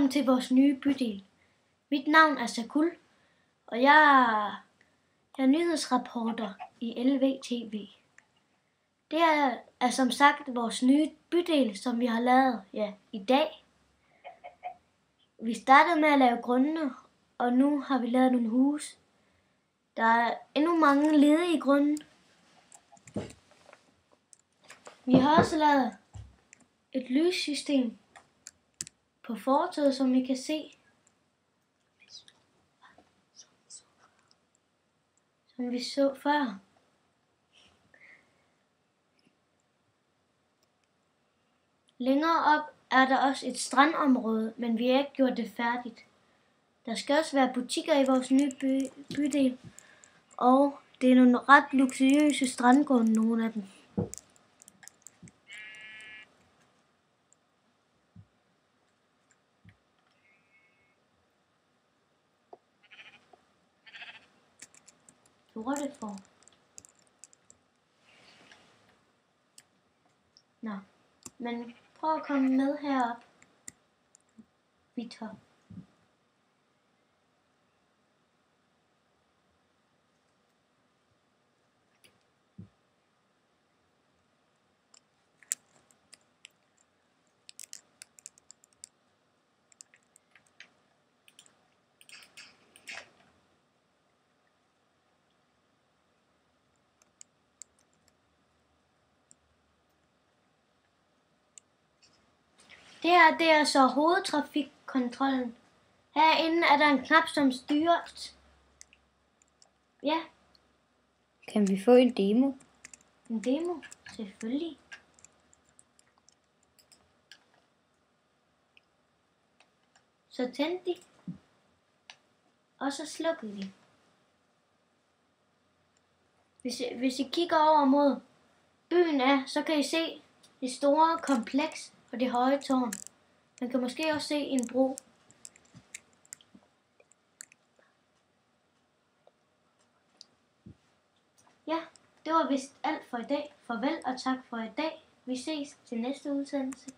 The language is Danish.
Velkommen til vores nye bydel. Mit navn er Sakul, og jeg er nyhedsreporter i LVTV. Det er som sagt vores nye bydel, som vi har lavet i dag. Vi startede med at lave grundene, og nu har vi lavet nogle huse. Der er endnu mange ledige grunde. Vi har også lavet et lyssystem på fortovet, som I kan se. Som vi så før. Længere op er der også et strandområde, men vi har ikke gjort det færdigt. Der skal også være butikker i vores nye bydel, og det er nogle ret luksuriøse strandgrunde, nogle af dem. Hvad er det for? Nå, men prøv at komme med herop, Victor. Det er så hovedtrafikkontrollen. Herinde er der en knap, som styrer. Ja. Kan vi få en demo? En demo? Selvfølgelig. Så tændte de. Og så slukkede de. Hvis I kigger over mod byen så kan I se det store kompleks og det høje tårn. Man kan måske også se en bro. Ja, det var vist alt for i dag. Farvel og tak for i dag. Vi ses til næste udsendelse.